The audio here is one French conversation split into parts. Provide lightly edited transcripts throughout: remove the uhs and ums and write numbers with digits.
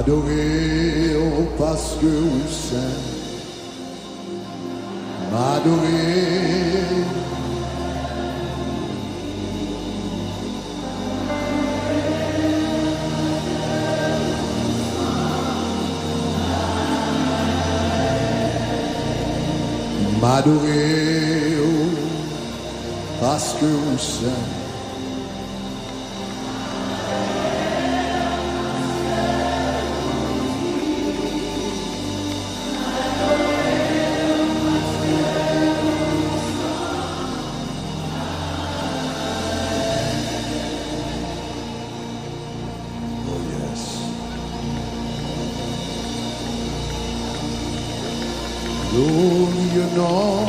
M'adorer parce que vous saint. M'adorer. M'adorer parce que vous saint. Glorieux nom,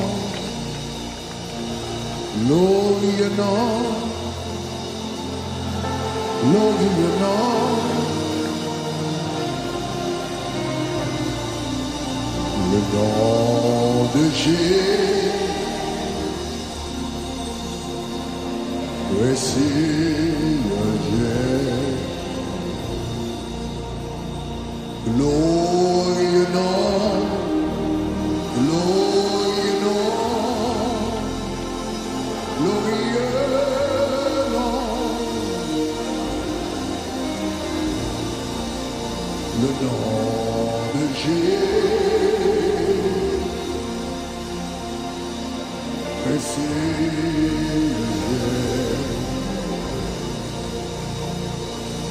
glorieux nom, glorieux nom. Le nom de Jésus, précieux Dieu. Glorieux nom. Glorieux nom, glorieux nom, le nom de Jésus, précieux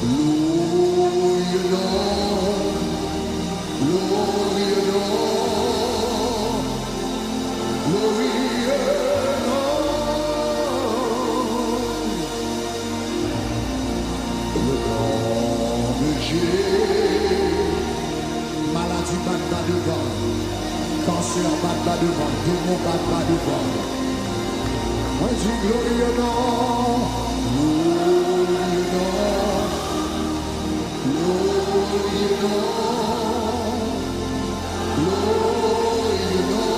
glorieux nom, glorieux nom. Maladie bat devant, cancer bat devant, démon bat devant. Moi je dis glorieux nom, glorieux nom, glorieux nom, glorieux nom.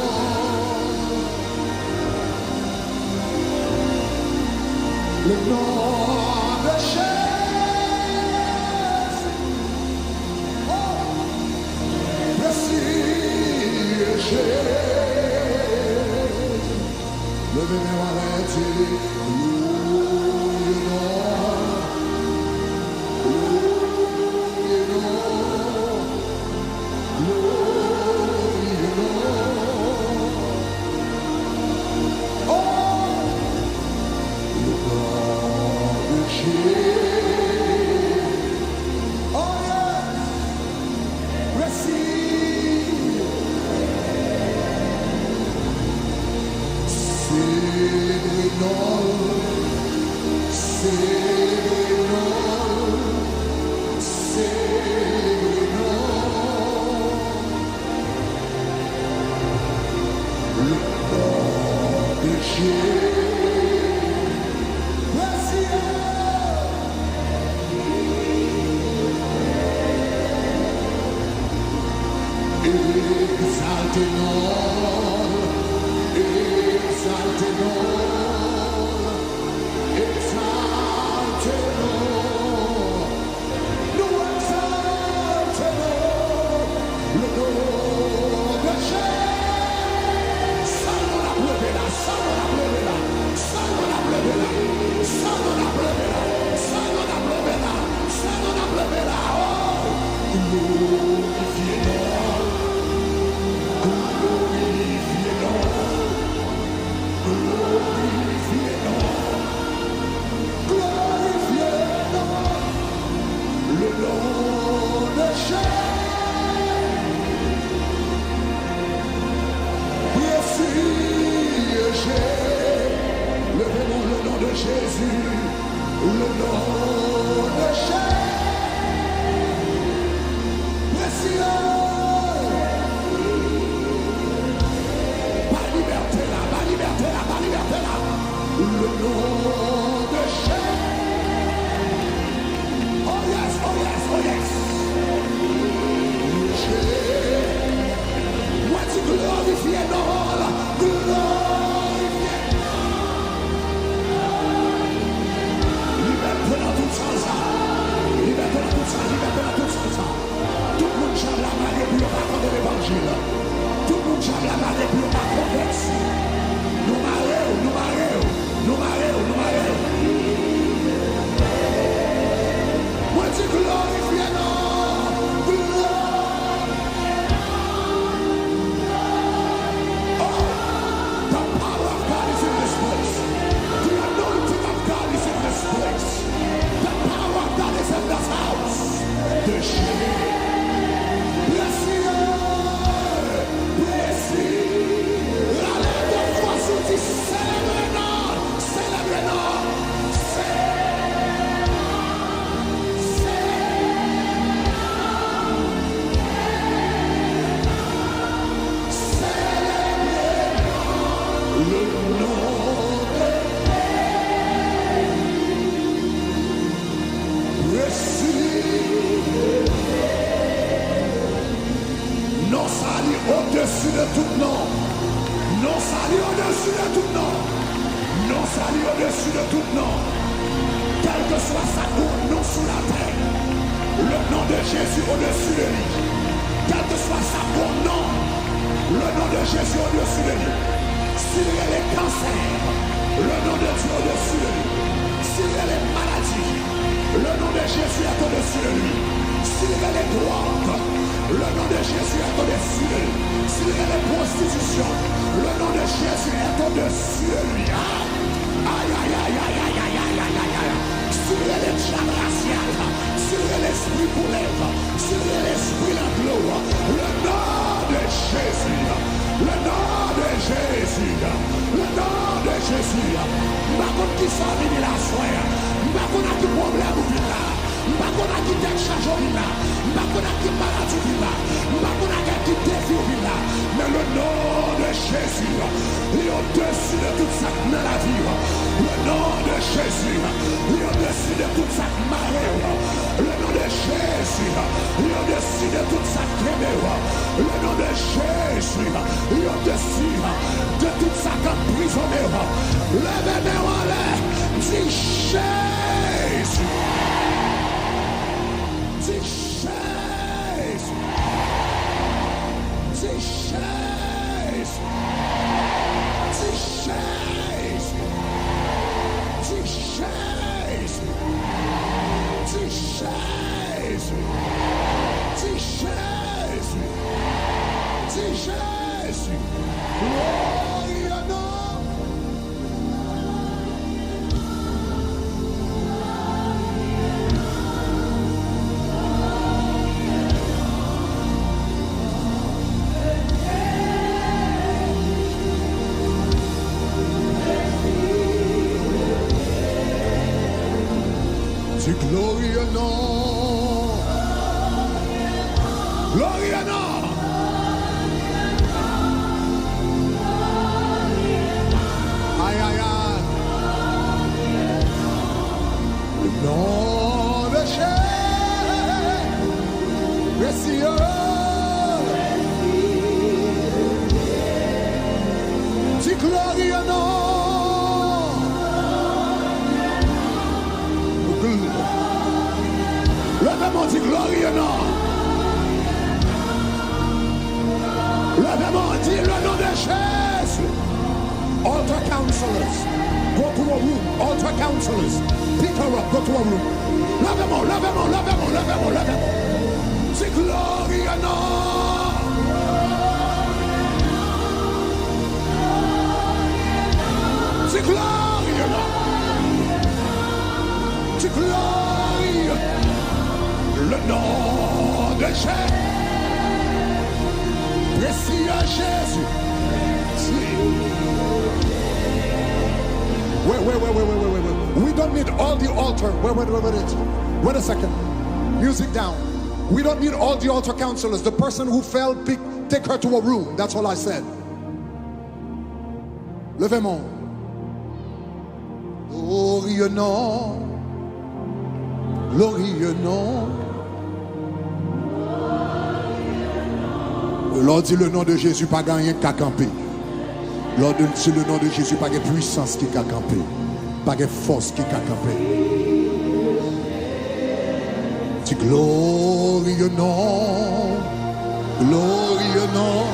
Le nom de Jésus. Levez-moi avec lui, glorieux nom, glorieux nom, glorieux nom. Oh, le nom de Jésus. Oh yes, receive. le nom de précieux. Non, ça lit au-dessus de tout nom. Non, ça lit au-dessus de tout nom. Non, ça lit au-dessus de tout nom. Quel que soit sa nom sous la terre, le nom de Jésus au-dessus de lui. Quel que soit sa nom, le nom de Jésus au-dessus de lui. S'il y a les cancers, le nom de Dieu au-dessus de lui. S'il y a les maladies, le nom de Jésus est au-dessus de lui. S'il y a les drogues, le nom de Jésus est au-dessus de lui. S'il y a les prostitutions, le nom de Jésus est au-dessus de lui. Aïe, aïe, aïe, aïe, aïe, aïe, aïe, aïe, aïe, aïe. S'il y a les chagrasiates, s'il y a l'esprit pour lèvres, s'il y a l'esprit la gloire, le nom de Jésus, le nom de Jésus, le nom de Jésus. Pas contre qui s'en vient la soirée, pas contre qui problème ou vient là. Pas qu'on a qui décharge au villa, pas qu'on a qui maladie au villa, pas qu'on a qui défi au villa, mais le nom de Jésus est au-dessus de toute cette maladie. Le nom de Jésus est au-dessus de toute cette marée. Le nom de Jésus est au-dessus de toute cette ténèbre. Le nom de Jésus est au-dessus de toute cette emprisonnée. Lève-nous en l'air, dis Jésus. Jesus! Jesus! Jesus! Jesus! Jesus! Jesus! Jesus! Glória a Deus! Gloria no. Gloria no. Aïe aïe aïe. Le nom de Jésus précieux. Dis gloria no. Lève-moi, dis gloria non. Lève-moi, dis le nom de Jésus. Altar counselors, go to a room. Altar counselors, pick her up, go to a room. Lève-moi, lève-moi, lève-moi, lève-moi, lève-moi. Dis gloria non. Dis gloria non. Dis gloria. Le nom de Jésus, précieux Jésus. Wait. We don't need all the altar. Wait a second. Music down. We don't need all the altar counselors. The person who fell, take her to a room. That's all I said. Levez-moi. Glorieux nom. Glorieux nom. Lors dit le nom de Jésus, pas gagné qu'à camper. Lors dit le nom de Jésus, pas de puissance qui a campé. Pas de force qui a campé. Dis glorieux nom. Glorieux nom.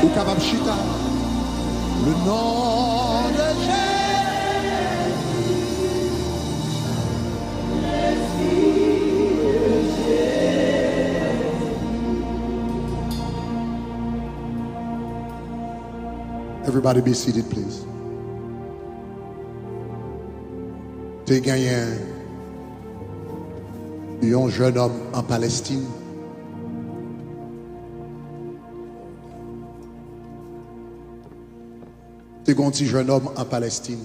Ou capable chita. Le nom de Jésus. Everybody be seated, please. T'es gagné un jeune homme en Palestine. T'es un petit jeune homme en Palestine.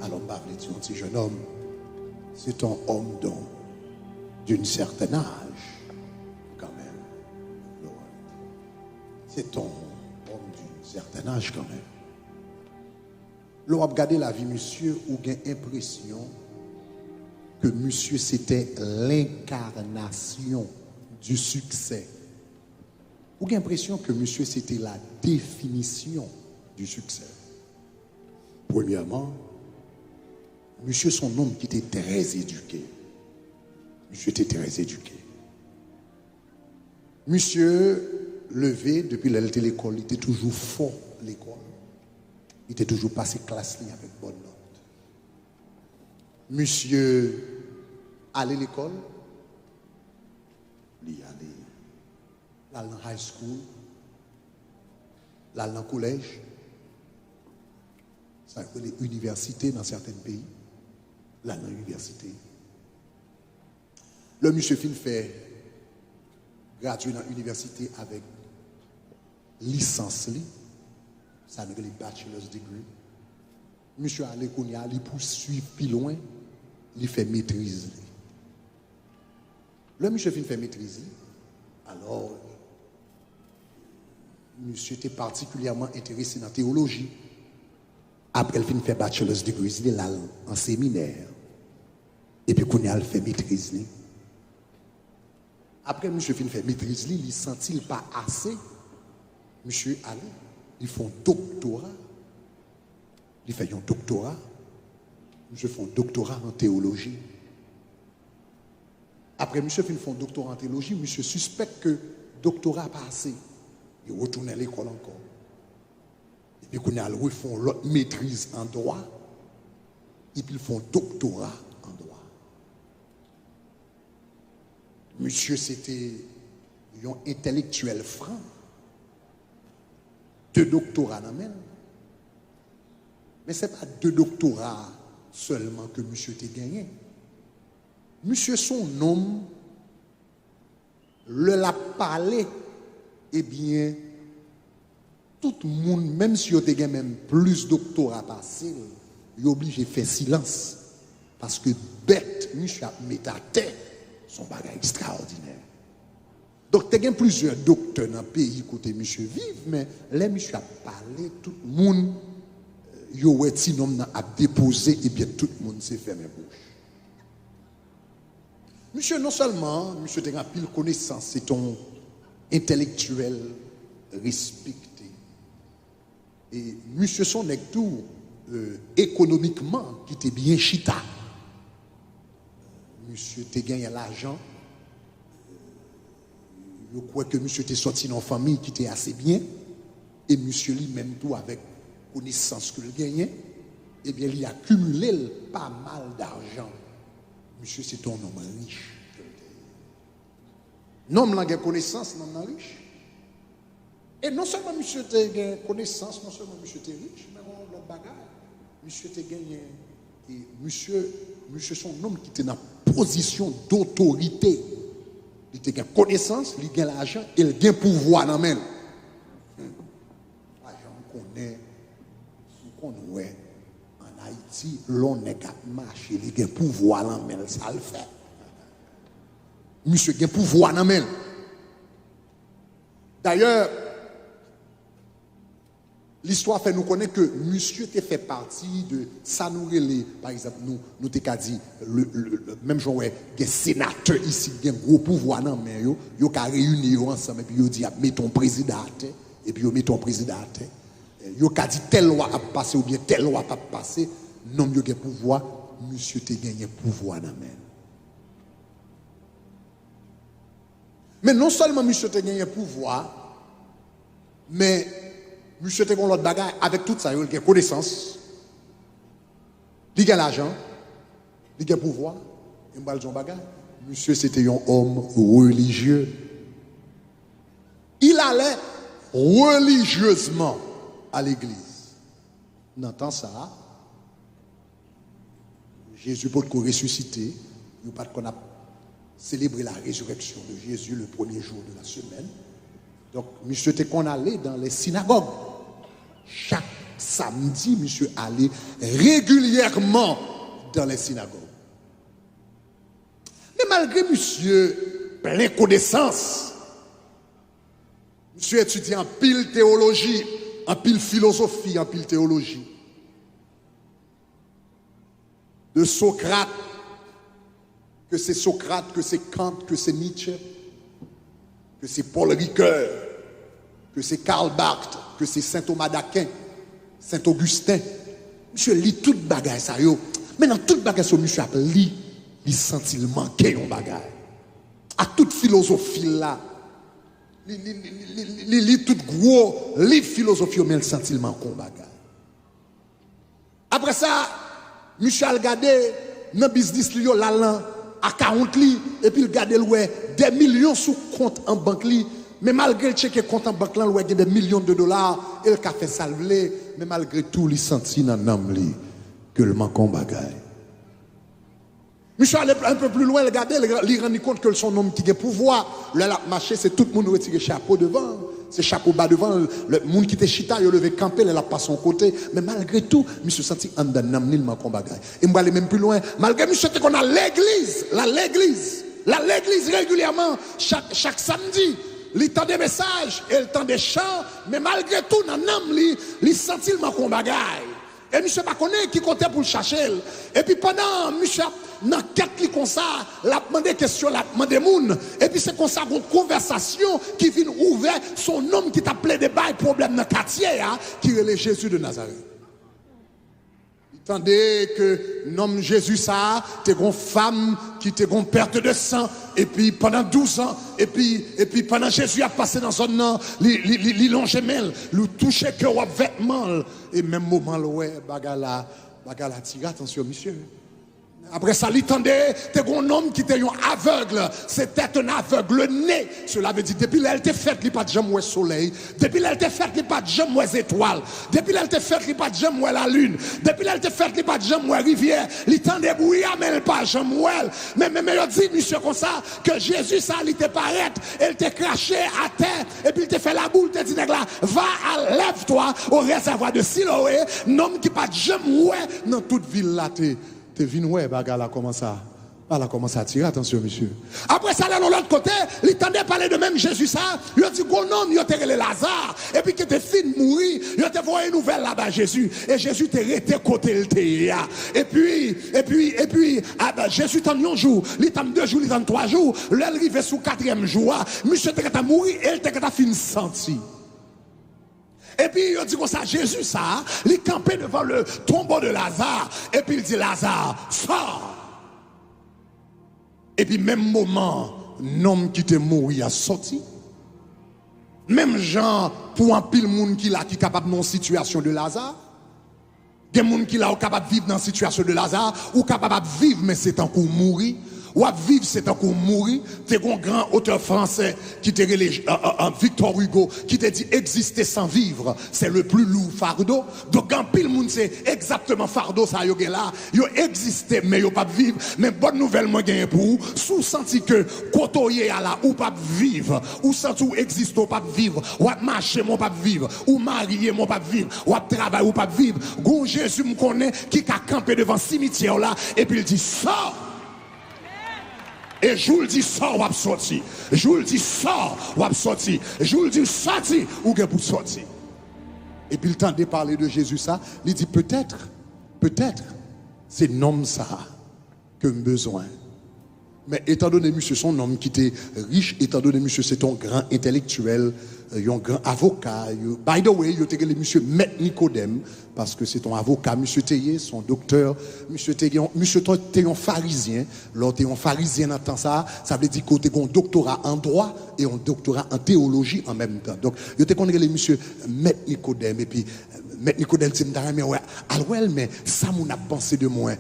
Alors, un petit jeune homme, c'est ton homme don. d'un certain âge, quand même. Lord. C'est un homme d'un certain âge, quand même. L'on a regardé la vie, monsieur, ou gain impression que monsieur c'était l'incarnation du succès. Ou gain impression que monsieur c'était la définition du succès. Premièrement, monsieur son homme qui était très éduqué. Monsieur était très éduqué. Monsieur levé depuis l'école, il était toujours fort à l'école. Il était toujours passé classe avec bonne note. Monsieur allait à l'école, il allait dans high school, là dans collège, ça s'appelle l'université dans certains pays, là dans l'université. Le monsieur fin fait gradué dans l'université avec licence, ça veut dire bachelor's degree. Monsieur allait il poursuit plus loin, il fait maîtrise. Le monsieur fin fait maîtrise. Alors, monsieur était particulièrement intéressé dans la théologie. Après, il fait bachelor's degree, il est là en séminaire. Et puis, quand il fait maîtrise. Après, monsieur fin fait maîtrise, il ne sentit pas assez. Monsieur allait, ils font doctorat. Il fait un doctorat. Monsieur fait un doctorat en théologie. Après, monsieur fait un doctorat en théologie, monsieur suspecte que le doctorat pas assez. Il retourne à l'école encore. Et puis, quand ils font l'autre maîtrise en droit, et puis ils font doctorat en droit. Monsieur, c'était un intellectuel franc. 2 doctorats dans même. Mais ce n'est pas 2 doctorats seulement que monsieur t'a gagné. Monsieur, son homme, le l'a parlé, eh bien, tout le monde, même si vous avez même plus de doctorats passés, il est obligé de faire silence. Parce que bête, monsieur a mis à terre son bagage extraordinaire. Donc, il y a plusieurs docteurs dans le pays côté monsieur vive, mais là, monsieur a parlé, tout le monde, il y a déposé, et bien tout le monde s'est fermé la bouche. Monsieur, non seulement, monsieur a pile connaissance, c'est un intellectuel respecté. Et monsieur son est tout économiquement, qui était bien chita. Monsieur a gagné l'argent. Je crois que monsieur était sorti dans une famille qui était assez bien. Et monsieur lui-même tout avec connaissance que le gagnait. Eh bien, il a accumulé pas mal d'argent. Monsieur, c'est un homme riche. Non, il a connaissance, non, il riche. Et non seulement monsieur a connaissance, non seulement monsieur était riche, mais l'autre bagage. Monsieur a gagné. Et monsieur son homme qui était dans position d'autorité. Il a connaissance, il a l'argent, il a pouvoir dans la main. On connaît, en Haïti, l'on est qu'à marcher, il a pouvoir dans la main, ça le fait. Monsieur a pouvoir dans la main. D'ailleurs, l'histoire fait nous connaître que monsieur te fait partie de ça nous relève. Par exemple, nous t'ai dit même genre des sénateurs ici qui ont un gros pouvoir dans main yo ka réunir ensemble et puis yo dit mettons président et puis yo mettons président yo ka dit telle loi a passer ou bien telle loi pas passer non yo gen pouvoir monsieur te gagné pouvoir dans main. Mais non seulement monsieur te gagné pouvoir mais monsieur te gon l'autre bagaille avec tout ça, il a connaissance, il a l'argent, il a pouvoir, il a son bagaille. Monsieur c'était un homme religieux. Il allait religieusement à l'église. On entend ça. Jésus peut ressusciter, il pas qu'on a célébré la résurrection de Jésus le premier jour de la semaine. Donc, monsieur était qu'on allait dans les synagogues. Chaque samedi, monsieur allait régulièrement dans les synagogues. Mais Mais malgré monsieur plein connaissance, monsieur étudie en pile théologie, en pile philosophie, en pile théologie. De Socrate, que c'est Socrate, que c'est Kant, que c'est Nietzsche, que c'est Paul Ricoeur, que c'est Karl Barth, que c'est Saint Thomas d'Aquin, Saint Augustin. Monsieur lit toute bagaille ça yo. Mais dans toute bagaille ça monsieur a lit, il sent il manquait un bagaille. À toute philosophie là, il lit tout gros livre philosophie mais il sent il manque un bagaille. Après ça, monsieur a regardé dans business li yo la lan à 40 li et puis il regarde des millions sous compte en banque li. Mais malgré le checker compte en banque là, il y a des millions de dollars et le café salvé, mais malgré tout, il sentit dans l'âme que le manque en bagaille. Monsieur allait un peu plus loin, regardez, il rend compte que son homme qui a pouvoir, le marché, c'est tout le monde retire chapeau devant, c'est chapeau bas devant, le monde qui était chita, il levé camper, il a pas son côté, mais malgré tout, monsieur sentit en dans l'âme le manque en bagaille. Et moi aller même plus loin, malgré monsieur qu'on a l'église régulièrement chaque samedi. Il tend des messages, il tend des chants, mais malgré tout, dans l'âme, il sentit le manque en bagaille. Et monsieur ne connaît qui comptait pour le chercher. Et puis pendant, monsieur, dans 4 comme ça, il a demandé des questions, il a demandé des gens. Et puis c'est comme ça, une conversation qui vient ouvrir son homme qui t'a plaidé des bails, problème dans le quartier, qui est le Jésus de Nazareth. Tandis que nom Jésus ça, t'es une femme qui t'es une perte de sang, et puis pendant 12 ans, et puis pendant Jésus a passé dans son nom, il longe mêle, lui touche que ou vêtement, et même moment ouais, bagala tire attention monsieur. Après ça, l'itendait, t'es un homme qui était un aveugle. C'était un aveugle, le nez. Cela veut dire, depuis là, elle était faite, il n'y a pas de jamais soleil. Depuis là, elle était faite, il n'y a pas de jamais étoiles. Depuis là, elle était faite, il n'y a pas de jamais la lune. Depuis là, elle était faite, il n'y a pas de jamais rivière. L'itendait bouillir, mais elle pas jamais. Mais il dit, monsieur, comme ça, que Jésus, ça, il était paraît, elle t'est craché à terre, et puis il t'a fait la boule, t'es dit, là, va, lève-toi au réservoir de Siloé, homme qui pas de jamais, dans toute ville là, t'es venu, ouais, bagala commence à. Elle a commencé à tirer, attention, monsieur. Après ça, là, de l'autre côté, il tendait parler de même Jésus, ça. Il a dit, bon homme, il a été Lazare. Et puis, qui était fini de mourir, il a été voir une nouvelle là-bas, Jésus. Et Jésus était resté côté le théâtre. Et puis, Jésus t'a un jour, il t'a 2 jours, il t'a 3 jours. Là, il arrive sous 4e jour. Monsieur était mourir, et il était fini senti. Et puis il dit comme ça, Jésus ça, il campait devant le tombeau de Lazare. Et puis il dit, Lazare, sors. Et puis même moment, l'homme qui était mort, il a sorti. Même genre, pour un pile monde qui est capable dans une situation de Lazare. Des gens qui sont capables de vivre dans une situation de Lazare, ou capables de vivre, mais c'est encore mourir. Ou à vivre, c'est encore mourir. C'est un grand auteur français qui t'a Victor Hugo, qui t'a dit exister sans vivre, c'est le plus lourd fardeau. Donc, en pile monde, c'est exactement fardeau, ça, yo là. Yo existé, mais yo pas vivre. Mais bonne nouvelle, moi, gagne pour vous. Sous senti que, côtoyer à la, ou pas vivre. Ou senti ou existe, ou pas vivre. Ou à marcher, mon pas vivre. Ou marier, mon pas vivre. Ou à travailler, ou pas vivre. Gon Jésus me connaît, qui a campé devant cimetière là, et puis il dit, sors. Et je vous le dis, sors, ou à sortir. Je vous le dis, sors, ou à sortir. Je vous le dis, sortir, ou bien pour sortir. Et puis le temps de parler de Jésus, ça, il dit peut-être, c'est l'homme ça que j'ai besoin. Mais étant donné, monsieur, son homme qui était riche, étant donné, monsieur, c'est un grand intellectuel, un grand avocat. By the way, il était le monsieur Maître Nicodème, parce que c'est un avocat, monsieur Théier, son docteur, monsieur Théier, un pharisien. Lorsque tu es un pharisien dans temps ça veut dire que tu as un doctorat en droit et un doctorat en théologie en même temps. Donc, il était le monsieur Maître Nicodème, et puis, Maître Nicodème, c'est mais ça, mon a pensé de moi.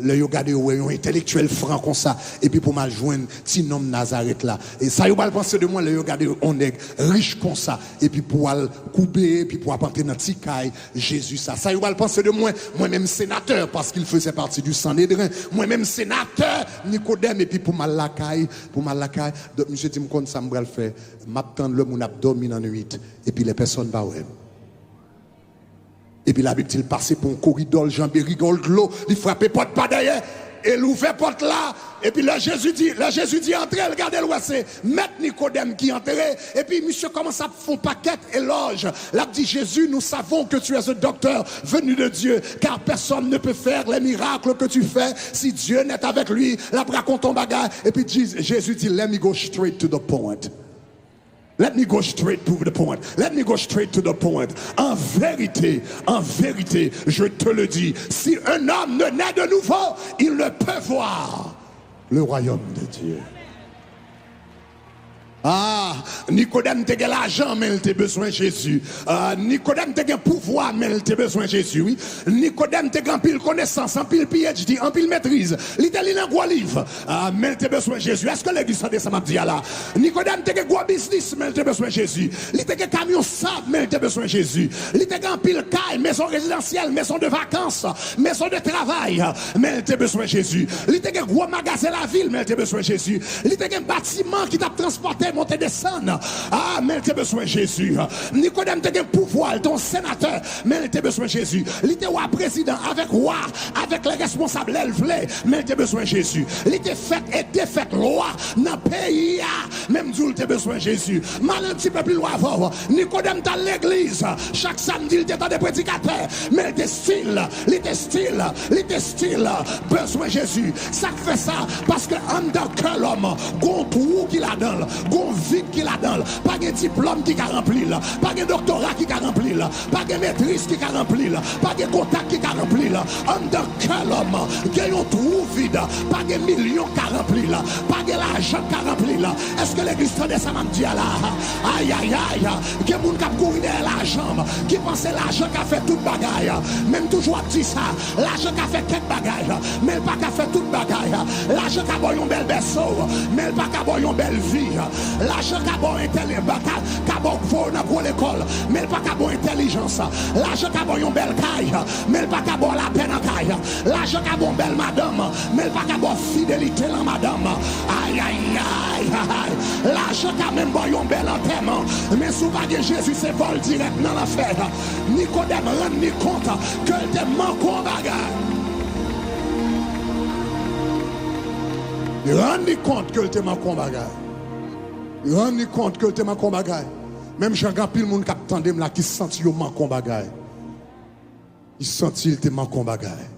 Le yoga de un intellectuel franc comme ça, et puis pour mal joindre, petit nom Nazareth là. Et ça, il va penser de moi, le yoga de on est riche comme ça, et puis pour aller couper, et puis pour apporter dans Tikaï, Jésus ça. Ça, il va penser de moi-même sénateur, parce qu'il faisait partie du Sanhédrin. Moi-même sénateur, Nicodème, et puis pour mal la caille. Donc, monsieur dit, me ça me va le faire. M'attend le mon abdomen en 8, et puis les personnes va ouais. Et puis la Bible dit, il passait pour un corridor, Jean-Béry rigole de l'eau, il frappait porte pas derrière, et il ouvrait porte là, Et puis là, Jésus dit, entrez, regardez le c'est Maître Nicodème qui est entré. Et puis, monsieur commence à faire un paquet éloge. Là, dit Jésus, nous savons que tu es un docteur venu de Dieu, car personne ne peut faire les miracles que tu fais si Dieu n'est avec lui. Là, raconte ton bagage. Et puis, Jésus dit, let me go straight to the point. Let me go straight to the point. Let me go straight to the point. En vérité, je te le dis, si un homme ne naît de nouveau, il ne peut voir le royaume de Dieu. Ah, Nicodème te l'argent, mais il a besoin de Jésus. Nicodème te pouvoir, mais il a besoin de Jésus. Oui. Nicodème te en pile connaissance, en pile PhD, en pile maîtrise. Il te lit un gros livre, mais il a besoin de Jésus. Est-ce que l'église de ça m'a dit là? Nicodème te gros business, mais il a besoin de Jésus. Il te camion sable, mais il a besoin de Jésus. Il te en pile caille, maison résidentielle, maison de vacances, maison de travail, mais il a besoin de Jésus. Il te gros magasin la ville, mais il a besoin de Jésus. Il te un bâtiment qui t'a transporté monter descendre. Ah, mais il a besoin de Jésus. Nicodème a un pouvoir, ton sénateur, mais il a besoin de Jésus. Il était roi président avec roi, avec les responsables, mais il a besoin de Jésus. Il était fait et défait roi dans le pays, même Dieu il a besoin de Jésus. Mal un petit peu plus loin avant, Nicodème dans l'église, chaque samedi il était dans des prédicateurs, mais il était style, besoin de Jésus. Ça fait ça, parce que en tant que l'homme, gon trou qu'il a dans vide qu'il a dans, pas de diplôme qui a rempli, pas de doctorat qui a rempli, pas de maîtrise qui a rempli, pas de contact qui a rempli, en tant que l'homme, il y a un trou vide, pas de millions qui a rempli, pas de l'argent qui a rempli. Est-ce que l'église de ça m'a dit là? Aïe, il y a des gens qui ont couru derrière l'argent, qui pensent l'argent qui a fait toute bagaille, même toujours dit ça, l'argent qui a fait quelques bagailles, mais pas qui a fait toute bagaille, l'argent qui a bon une belle berceau, mais pas qui a bon une belle vie. L'argent qui a bon intelligence, qui a bon pour l'école, mais pas qui a bon intelligence. L'argent qui a bon une belle caille, mais pas qui a bon la peine en caille. L'argent qui a bon belle madame, mais pas qui a bon fidélité dans madame. Aïe, aïe, aïe, aïe. L'argent qui a même bon une belle enterrement, mais souvent Jésus c'est vol direct dans l'affaire. Nicodème rend ni compte que te manque en bagarre. Il rend ni compte que te manque en bagarre. Il rend compte que tu manques un bagage. Même Jean-Gapil, pile monde qui attendait là qui senti yo manque un bagage. Il sentit il te manque un bagage.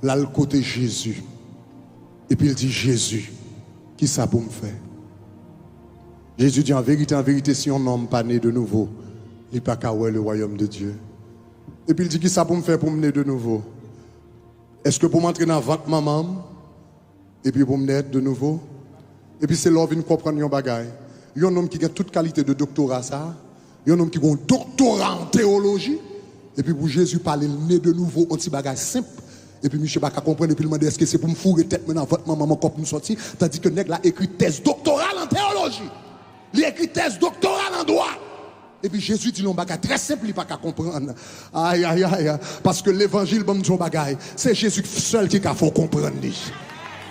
Là le côté Jésus. Et puis il dit Jésus, qui ça pour me faire? Jésus dit en vérité, si un homme pas né de nouveau, il n'est pas qu'à voir le royaume de Dieu. Et puis il dit qui ça pour me faire pour me naître de nouveau? Est-ce que pour m'entrer dans votre maman et puis pour me naître de nouveau? Et puis c'est là qu'on comprendre un bagage. Il y a un homme qui a toute qualité de doctorat, ça. Il y a un homme qui a un doctorat en théologie. Et puis pour Jésus parler, il naît de nouveau, un petit bagage simple. Et puis monsieur Baka comprendre, et puis il m'a dit, est-ce que c'est pour me fourrer tête maintenant, votre maman, quand nous sortir? Tandis que le nègre a écrit thèse doctorale en théologie. Il a écrit thèse doctorale en droit. Et puis Jésus dit, un bagage très simple, il n'a pas qu'à comprendre. Aïe, aïe, aïe. Parce que l'évangile, bon, son bagage, c'est Jésus seul qui a fait comprendre.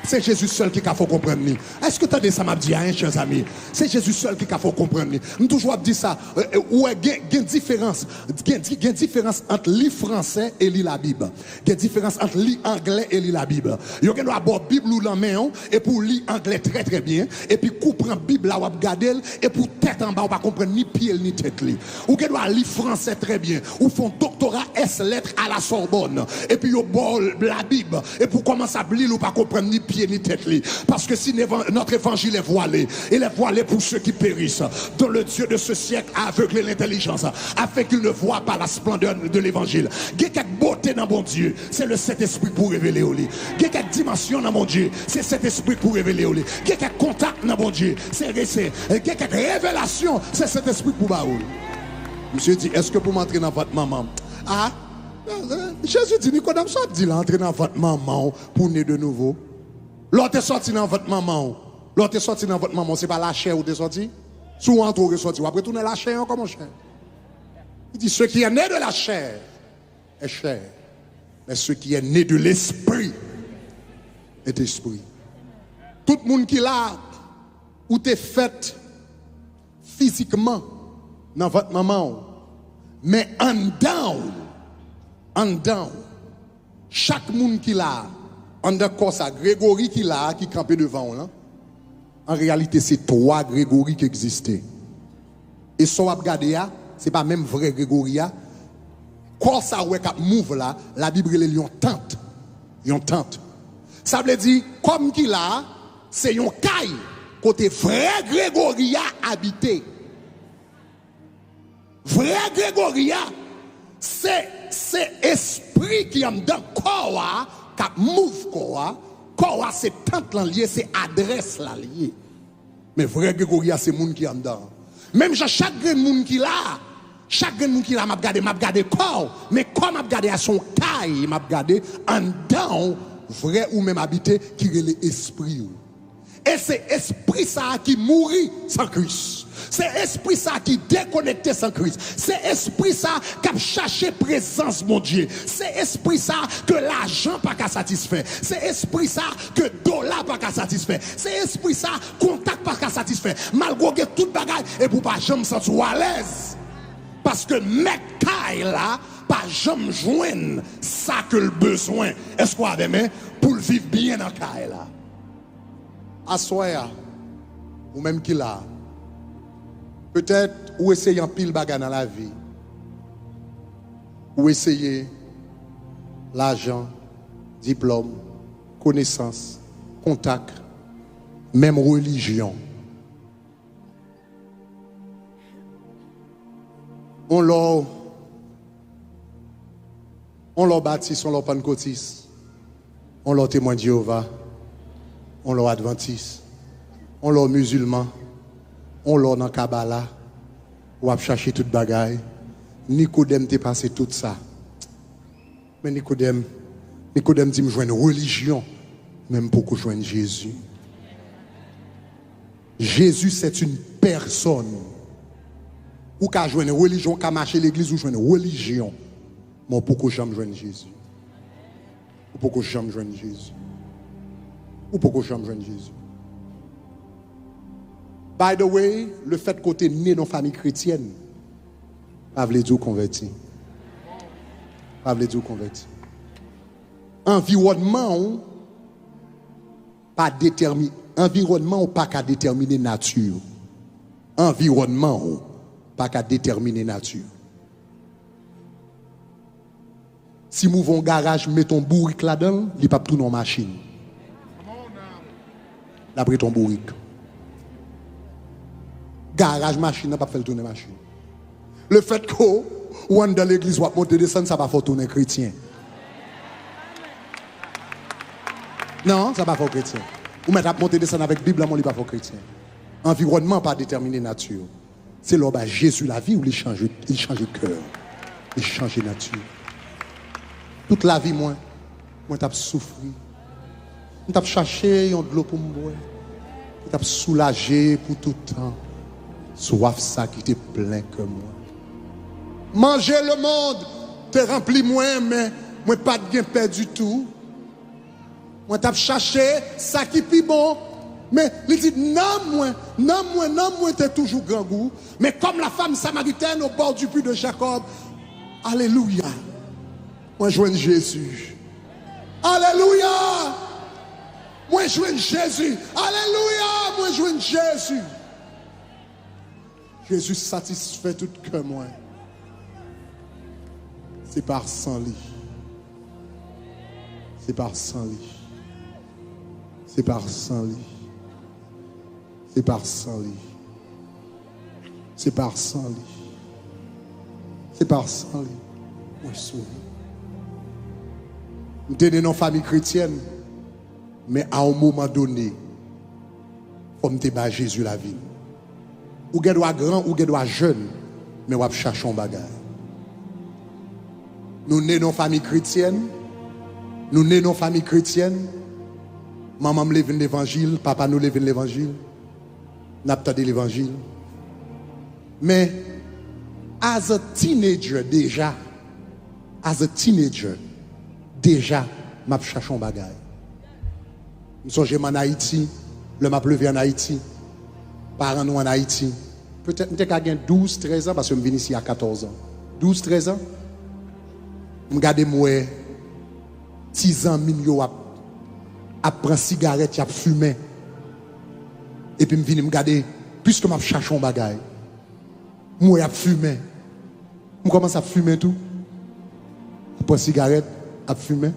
C'est Jésus seul qui a fait comprendre. Est-ce que tu as dit ça, m'a dit, hein, chers amis? C'est Jésus seul qui a fait comprendre. Nous toujours dit ça. Ouais, il y a une différence. Il y a une différence entre lire français et lire la Bible. Il y a une différence entre lire anglais et lire la Bible. Il y a d'abord la Bible ou la main, et pour lire anglais très très bien, et puis comprendre la Bible là, ou regarder, et pour tête en bas, on ne va comprendre ni pied ni tête. Ou qui doit lire français très bien, ou font doctorat S lettres à la Sorbonne, et puis au bord la Bible, et pour commencer à lire, ou pas comprendre ni pied ni tête. Parce que si notre évangile est voilé, il est voilé pour ceux qui périssent, dont le Dieu de ce siècle a aveuglé l'intelligence, afin qu'ils ne voient pas la splendeur de l'évangile. Il y a quelque beauté dans mon Dieu, c'est le Saint-Esprit pour révéler au lit. Il y a quelque dimension dans mon Dieu, c'est cet esprit pour révéler au lit. Il y a quelque contact dans mon Dieu, il y a quelque révélation, c'est cet esprit pour baoul. Monsieur dit, est-ce que pour m'entrer dans votre maman? Ah, Jésus dit, Nicodème, ça dit là, entrer dans votre maman pour naître de nouveau. L'autre est sorti dans votre maman. L'autre est sorti dans votre maman. C'est pas la chair où t'es sorti. Souvent, tu es sorti. Après, tourner la chair, comment chair? Il dit, ce qui est né de la chair est chair. Mais ce qui est né de l'esprit est esprit. Tout le monde qui est là, où t'es fait physiquement dans votre maman, mais en down, chaque monde qui est là, En d'accord, ça, Grégory qui là, qui campait devant là. En réalité, c'est 3 Grégory qui existaient. Et son abgadé, c'est pas même vrai Grégory. Quand ça ouais cap move là, la Bible elle yon tente. Yon tente. Ça veut dire comme qui là, c'est yon caille côté vrai Grégory habité. Vrai Grégory, c'est esprit qui est dans le corps, qui move corps. Corps, c'est tente lié, c'est adresse lié. Mais vrai Grégory, c'est monde qui est dedans. Même chaque monde qui là, chaque monde qui là, m'a regardé corps, mais comme m'a regardé à son taille, m'a regardé en dedans, vrai ou même habité, qui est l'esprit. Et c'est esprit ça qui mourit sans Christ. C'est esprit ça qui déconnecté sans Christ. C'est esprit ça qui a cherché présence mon Dieu. C'est esprit ça que l'argent pas qu'à satisfaire. C'est esprit ça que dollar pas qu'à satisfaire. C'est esprit ça contact pas qu'à satisfaire. Malgré tout bagage et pour pas jamais sentir à l'aise. Parce que mec taille là pas jamais joindre ça que le besoin. Est-ce qu'on a des mains pour vivre bien dans caille là. Assoya ou même qui là. Peut-être ou essayer un pile bagarre dans la vie. Ou essayer l'argent, diplôme, connaissance, contact, même religion. On l'a baptiste, on l'a pentecôtiste, on l'a témoin de Jéhovah, on l'a adventiste, on l'a musulman. On l'a dans Kabbalah, on va chercher toute bagaille. Nicodème t'est passé tout ça. Mais Nicodème dit me joindre religion, même pour que joindre Jésus. Jésus c'est une personne. Ou qu'à joindre religion, qu'à marcher l'église ou joindre religion. Mais pour que j'aime joindre Jésus. Ou pour que j'aime joindre Jésus. Ou pour que j'aime joindre Jésus. By the way, le fait que tu es né dans une famille chrétienne, pas veut dire converti. Pas veut dire converti. Environnement pas déterminer. Environnement pas qu'à déterminer nature. Environnement pas qu'à déterminer nature. Si nous avons un garage, mettons bourrique là-dedans, il n'y a pas tout dans la machine. D'après ton bourrique. Garage machine n'a pas fait tourner machine. Le fait qu'on ou dans l'église ou monter descendre ça va faire tourner chrétien. Non, ça va faire chrétien. Ou mettre à monter descendre avec Bible mon il pas faire chrétien. Environnement pas déterminé nature. C'est là bas Jésus la vie où il change de cœur. Il change de nature. Toute la vie moi t'ai souffri. On t'a cherché de l'eau pour me boire. On t'a soulagé pour tout le temps. Soif ça qui t'est plein que moi. Manger le monde, te rempli moi, mais moi pas de gain perd du tout. Moi t'as cherché ça qui est bon. Mais il dit non moi t'es toujours grand goût. Mais comme la femme samaritaine au bord du puits de Jacob, alléluia. Moi je joins Jésus. Alléluia. Moi je joins Jésus. Alléluia. Moi je joins Jésus. Jésus satisfait tout que moi. C'est par sans lit. C'est par sans lit. C'est par sans lit. C'est par sans lit. C'est par sans lit. C'est par sans lit. Moi je souris. Nous sommes dans une famille chrétienne, mais à un moment donné, il faut me débattre Jésus la vie. Ou qu'elle doit grand, ou qu'elle doit jeune, mais on va chercher un bagage. Nous sommes dans une famille chrétienne, nous sommes dans une famille chrétienne, maman me lève l'évangile, papa nous lève l'évangile, nous avons l'évangile. Mais, as a teenager déjà, déjà, m'a cherché un bagage. Je suis en Haïti, le m'a levé en Haïti, parents nous en Haïti. Peut-être que j'ai 12, 13 ans, parce que je viens ici à 14 ans. 12, 13 ans. Je regarde moi, 6 ans, a prend cigarette, a fumé. Et puis me vient me regarder puisque m'a cherché un bagage. Moi a fumé. Je commence à fumer tout. Prend cigarette, a fumé.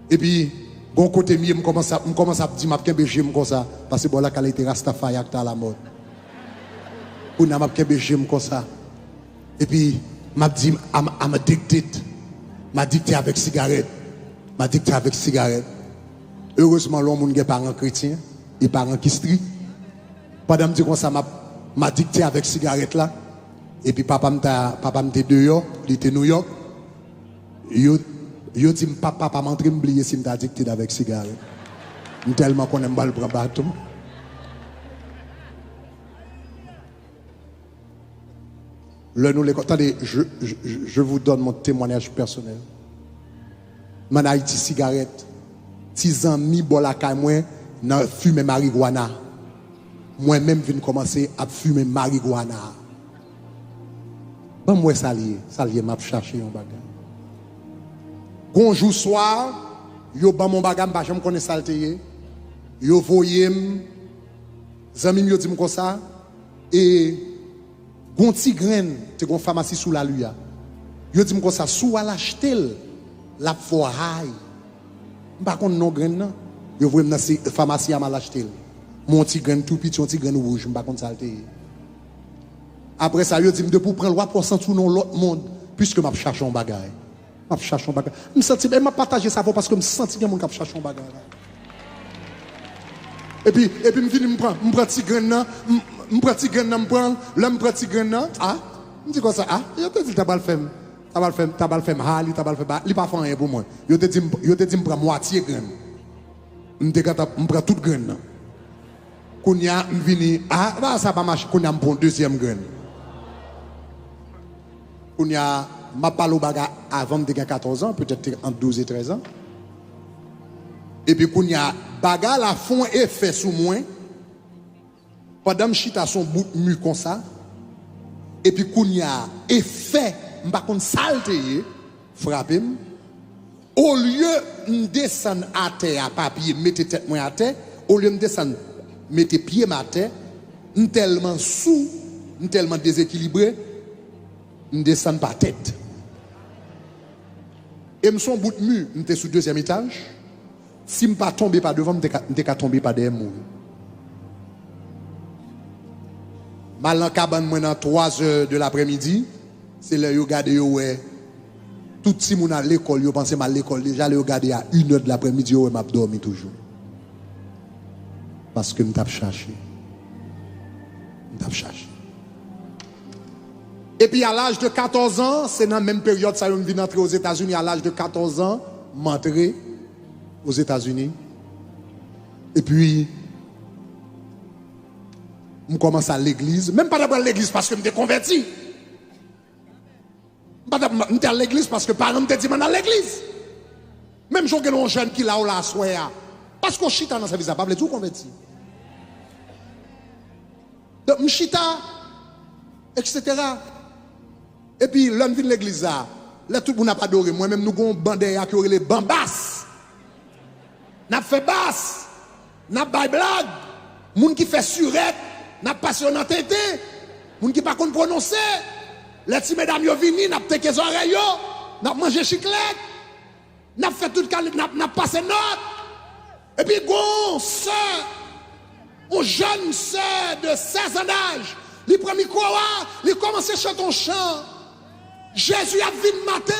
Et puis bon côté mieux, je commence à dire m'a kembe comme ça parce que bon la qualité Rastafari à la mode. Pour n'a m'a kembe comme ça. Et puis m'a dit m'a dicté avec cigarette. M'a dicté avec cigarette. Heureusement l'homme n'a pas parents chrétiens et parents qui stri. Pendant me dit comme ça m'a dicté avec cigarette là. Et puis papa m'était dehors, il était New York. Yo dit papa m'entre m'oublier si m'ta dicté avec cigarette. Tellement qu'on aime pas le prendre bateau. Attendez, je vous donne mon témoignage personnel. Man Haïti cigarette. 6 ans mi bolaka moi nan fumer marijuana. Moi même vinn commencer à fumer marijuana. Bon moi salier m'a chercher un bagage. Bonjour soir, yo ban mon bagage pas jamais connais salté. Yo voyé zami yo dit comme ça et gon ti graine, te gon pharmacie sous la luya. Yo dit comme ça sous à l'acheter la foraille. Pas qu'on non graine nan. Yo voyé dans pharmacie à mal acheter. Mon ti graine tout petit, mon ti graine rouge, pas qu'on salté. Après ça, yo dit de pour prendre loi pour sentir dans l'autre monde puisque m'a cherché un bagage. M'a cherché un bagage. Me senti m'a partager ça parce que me senti que mon cap chercher un bagage. Et puis me vinn me prend ti graine nan, me prend ti graine nan, me prend, l'homme prend ti graine nan. Ah, me dit quoi ça? Ah, yo te dit t'as pas le faire. T'as pas le faire hali, t'as pas le faire. Il pas fait rien pour moi. Yo te dit me prend moitié graine. Me prend toute graine nan. Kounya me vini, ah, bah ça pas marcher, kounya me prend deuxième graine. Kounya m'a parlé au baga avant de 14 ans, peut-être entre 12 et 13 ans. Et puis kounya baga la font effet sous moi. Pendant chita son bout mu comme ça. Et puis kounya effet m'pa kon salté frappé. Au lieu de descendre à terre à papier, mettre tête moi à terre, au lieu de descendre mettre pied à terre, tellement sous, tellement déséquilibré, je descends par tête. Et je suis en bout de mur, je suis sur le deuxième étage. Si je ne tombe pas devant, je ne suis tombé pas derrière moi. Mal en cabane, moi, dans 3 heures de l'après-midi, c'est là que je regarde, tout le monde à l'école, je pense à l'école, déjà, je regarde à 1 heure de l'après-midi, je m'a dormi toujours. Parce que je m'ai cherché. Je m'ai cherché. Et puis à l'âge de 14 ans, c'est dans la même période, ça, je viens d'entrer aux États-Unis. À l'âge de 14 ans, m'entrer aux États-Unis. Et puis, je commence à l'église. Même pas d'abord à l'église parce que je me suis converti. Je suis à l'église parce que par exemple, je me suis dit, à l'église. Même si je suis jeune qui l'a ou la soya. Parce que je suis dans sa vie, ça ne tout converti. Donc, je suis etc. Et puis, l'homme vient de l'église là, tout le monde n'a pas adoré. Moi-même, nous avons bandé qui aurait les bambas. N'a fait basse, n'a pas blague. Moun qui fait surette, n'a pas passionné, moun qui pas prononcer. Les petits mesdames yo vini, n'a pas les oreilles yo, n'a mangé chiclette, n'a fait tout n'a passé note. Et puis gon sœur, une jeune sœur de 16 ans d'âge, li prend micro, li commence à chanter un chant. Jésus a vu le matin,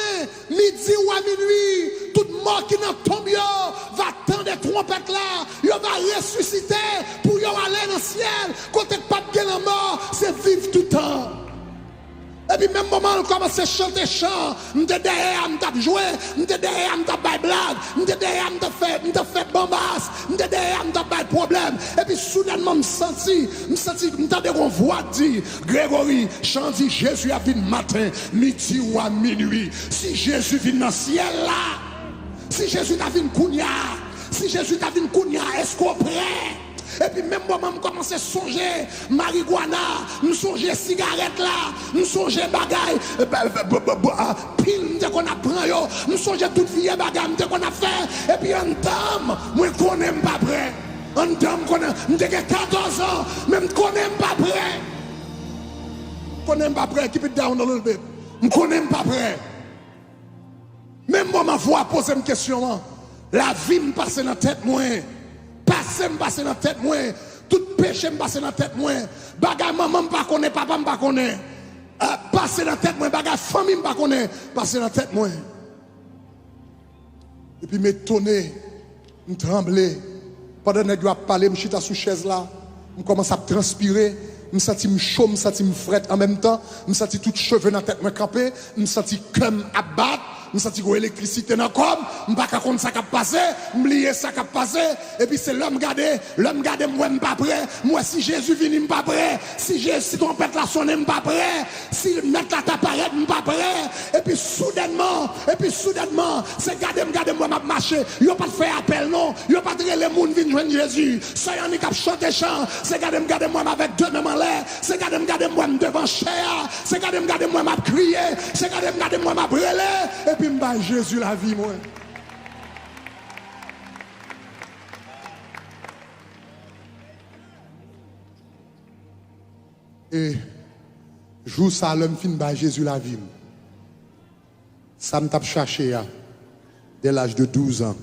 midi ou à minuit, tout mort qui n'a tombé va tendre des trompettes là, il va ressusciter pour y aller dans le ciel. Côté pas de la mort, c'est vivre tout le temps. Et puis même moment, on commence à chanter chant, on était derrière, on t'a joué, on était derrière, on t'a fait blague, on était derrière, on t'a fait bombasse, on était derrière, on t'a fait problème. Et puis soudainement, je me senti, on t'a une voix dit, Grégory, chante Jésus a vu le matin, midi ou à minuit. Si Jésus vient dans le ciel là, si Jésus t'a vu une kounia, si Jésus t'a vu une kounia, est-ce qu'on prêt? Et puis même moi, je commence à songer marijuana, je songe cigarette là, je songe bagaille, pile qu'on apprend yo, je songe toute vie bagaille qu'on a fait. Et puis en dame, moi je connais pas prêt. En dame, je suis 14 ans, mais je connais pas prêt. Je connais pas prêt, keep it down a little bit. Je connais pas prêt. Même moi, ma voix pose une question. La vie me passe dans la tête, moi. Passé me passe dans la tête, moi. Tout péché me passe dans la tête, moi. Bagay maman me pas connaît, papa me pas connaît. Passe dans la tête, moi. Bagay famille me pas connaît. Passe dans la tête, moi. Et puis m'étonner, me trembler. Pendant que je parler, je suis sous chaise là. Je commence à transpirer. Je me sens chaud, je me sens frette en même temps. Je me sens tout cheveux dans la tête me camper. Je me sens comme à battre. Je me sens que l'électricité dans le corps. Je ne sais pas comment ça va passer. Je me lis ça va passer. Et puis c'est l'homme gardé. L'homme gardé, moi, je ne suis pas prêt. Moi, si Jésus vient, je ne suis pas prêt. Si trompette la sonne, je ne suis pas prêt. Si mettre la t'apparaît, je ne suis pas prêt. Et puis soudainement, c'est gardé, moi, je marcher. Il n'y a pas de faire appel, non. Il n'y a pas de les gens viennent joindre Jésus. Ça y est, on chanter chant. C'est gardé, moi, avec deux mains en l'air. C'est gardé, moi, devant cher. C'est gardé, moi, je crier. C'est gardé, moi, je brûler. Et puis, je Jésus la vie, moi. Et jour ça, l'homme fin par Jésus la vie. Ça me tape cherché dès l'âge de 12 ans.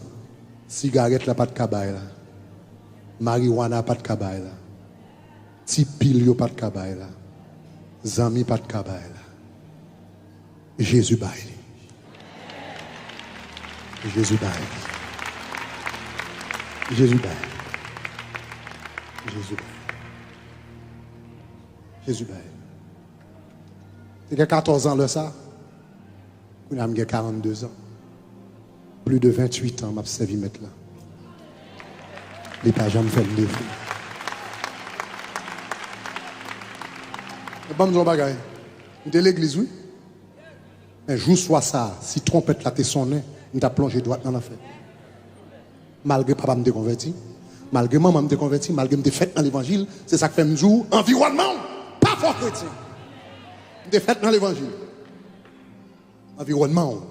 Cigarette là, pas de cabaye là. Marijuana, pas de cabaye là. Ti pile, pas de cabaye là. Zami, pas de cabaye là. Jésus baille. Jésus baille. Jésus baille. Jésus baille. Jésus baille. C'est 14 ans là ça. Nous avons 42 ans. Plus de 28 ans m'a servi mettre là. Les pas jamais fait le défi. Et bon nous bagaille. De l'église oui. Un jour soit ça, si trompette là t'es sonné. Nous avons plongé droit dans l'affaire. Malgré papa me déconverti, malgré maman me déconverti, malgré me défaite dans l'évangile, c'est ça que fait me jour environnement, pas fort chrétien. Défaite dans l'évangile. Environnement,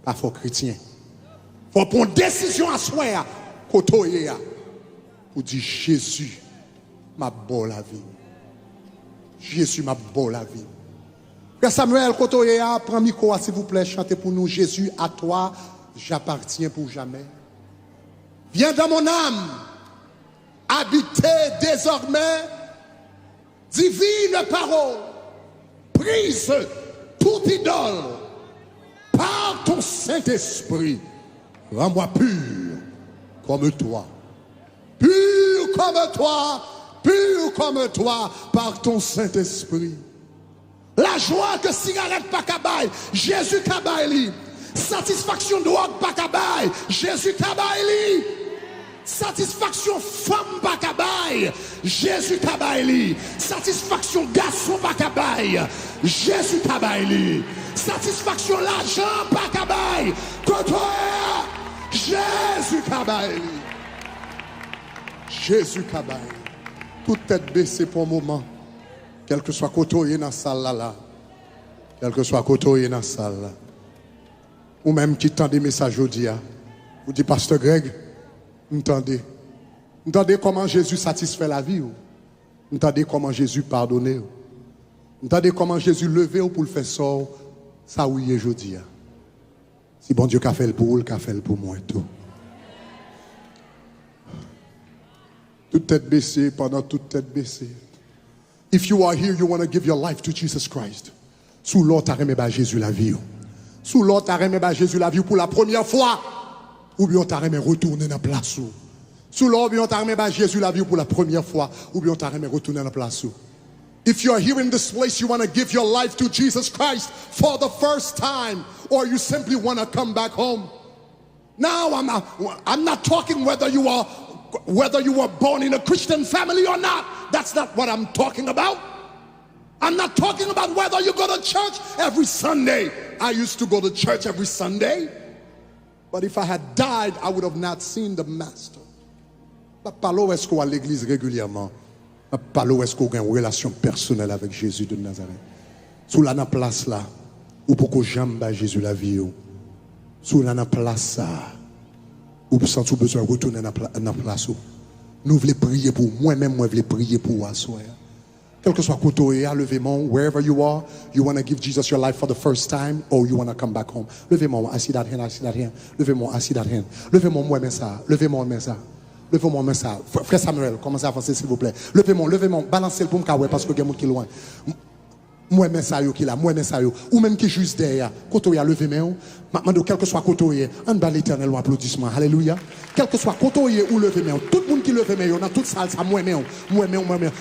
pas fort chrétien. Faut prendre une décision à soi, côté pour dire Jésus m'a beau la vie. Jésus m'a beau la vie. Frère Samuel, Kotoyea, prends micro, s'il vous plaît, chantez pour nous. Jésus, à toi, j'appartiens pour jamais. Viens dans mon âme, habiter désormais, divine parole, prise toute idole, par ton Saint-Esprit, rends-moi pur comme toi. Pur comme toi, par ton Saint-Esprit. La joie que cigarette pas kabaye, Jésus kabaye. Satisfaction drogue pas kabaye, Jésus kabaye. Satisfaction femme pas kabaye, Jésus kabaye. Satisfaction garçon pas kabaye, Jésus kabaye. Satisfaction l'argent pas kabaye, Jésus kabaye. Jésus kabaye. Toute tête baissée pour un moment. Quel que soit côté dans la salle là, quel que soit côté dans la salle là, ou même qui tend des messages aujourd'hui, vous dites Pasteur Greg, entendez comment Jésus satisfait la vie, entendez comment Jésus pardonne, entendez comment Jésus levé pour le faire sort, ça oui aujourd'hui. Si bon Dieu qu'a fait le pour vous, qu'a fait le pour moi tout. Toute tête baissée, pendant toute tête baissée. If you are here, you want to give your life to Jesus Christ. Sous l'autre, t'as remis Jésus la vie. Sous l'autre, t'as remis Jésus la vie pour la première fois. Ou bien t'as remis retourner dans la place. Sous l'autre, t'as remis Jésus la vie pour la première fois. Ou bien t'as remis retourner dans la place. If you are here in this place, you want to give your life to Jesus Christ for the first time. Or you simply want to come back home. Now, I'm not talking whether you were born in a Christian family or not. That's not what I'm talking about. I'm not talking about whether you go to church every Sunday. I used to go to church every Sunday. But if I had died, I would have not seen the Master. Pas là où est-ce qu'on va à l'église régulièrement. Pas là où est-ce qu'on a une relation personnelle avec Jésus de Nazareth. Sous la place là, ou pour que j'aime Jésus la vie. Sous la place ça, ou pour sentir besoin de retourner dans la place. Nous voulons prier pour moi-même, moi voulons prier pour vous. Quel que soit côté, levez-moi, wherever you are, you want to give Jesus your life for the first time, or you want to come back home. Levez-moi, I see that hand, I see that hand. Levez-moi, I see that hand. Levez-moi, moi, ça. Levez-moi, moi, ça. Levez-moi, moi, ça. Frère Samuel, commencez à avancer, s'il vous plaît. Levez-moi, balancez le pour me parce que il y a des gens qui sont loin. Moi, ça, qui là, moi, ça, ou même qui juste derrière, côté, levez-moi. Maintenant, quel que soit côté, en bas l'éternel ou applaudissement. Alléluia. Quel que soit côté ou levez-moi. Tout le monde qui levez-moi, dans toute salle, ça, moi.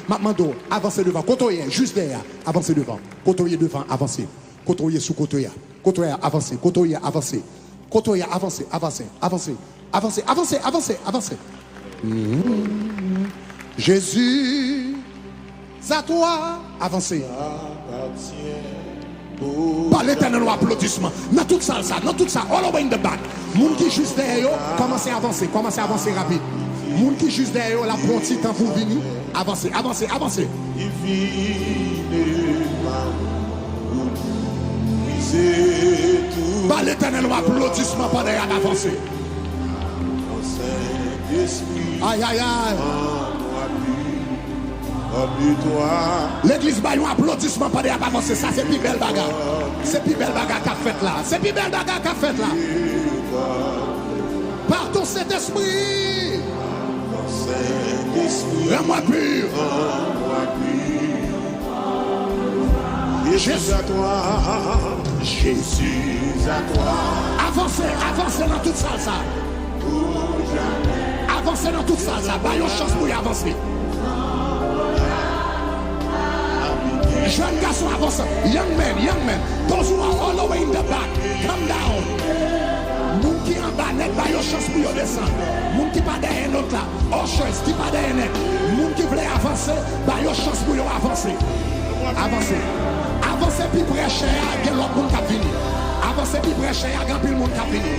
Maintenant, avancez devant. Côté, juste derrière, avancez devant. Côté devant, avancez. Côté sous côté. Côté, avancez. Côté, avancez. Côté, avancez, avancez, avancez. Avancez, avancez, avancez, avancez. Jésus, à toi, avancez. Par l'éternel applaudissement. Dans toute ça, all over in the back. Moun qui juste derrière, commencez à avancer rapide. Moun qui juste derrière, la prend petit temps pour venir. Avancez, avancez, avancez. Par l'éternel applaudissement, par derrière d'avancer. Aïe, aïe, aïe. L'église baille un applaudissement pour avancer. Ça, c'est plus belle bagarre. C'est plus belle bagarre qu'a fait là. C'est plus belle bagarre qu'a fait là. Par ton Saint-Esprit. Rends-moi pur. Jésus à toi. Jésus à toi. Avancez, avancez dans toute salle ça. Avancez dans toute salle ça. Baille une chance pour y avancer. Jeune garçon avance, young man, those who are all the way in the back, come down. Moun qui en bas net, ba yo chance pour yo descendre. Moun qui pas derrière l'autre là, ushers qui pas derrière net. Moun qui voulait avancer, ba yo chance pour yo avancer. Avancez. Avancez puis prêcher à gen l'autre monde qui vini. Avancez puis prêcher à gen pile monde qui vini.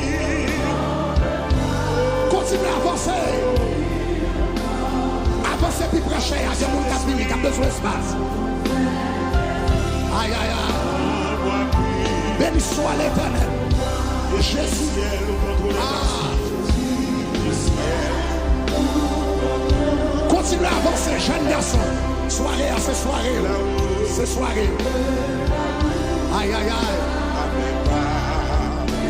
Continuez à avancer. Avancez puis prêcher à gen monde qui vini, qui a besoin d'espace. Aïe, aïe, aïe. Béni soit l'éternel. Jésus. Continuez à avancer, jeunes garçons. Soirée à ces soirées. Ces soirées. Aïe, aïe, aïe.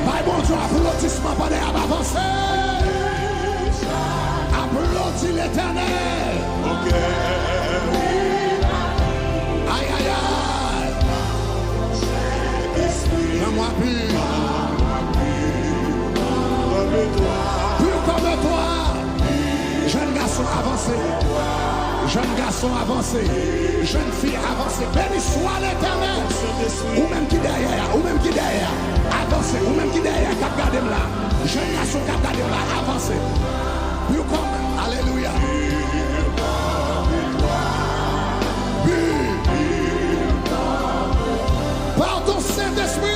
Bye, bon Dieu, applaudissement pour avancer. Applaudis l'éternel. Ok. Aïe, aïe, aïe. Moi pur comme toi. Jeune garçon avancé. Jeune garçon avancé. Jeune fille avancée. Béni soit l'éternel. Ou même qui derrière. Ou même qui derrière. Avancez. Ou même qui derrière. Cap gardez là. Jeune garçon cap gardez là. Avancez. Plus comme. Alléluia. Par ton Saint-Esprit.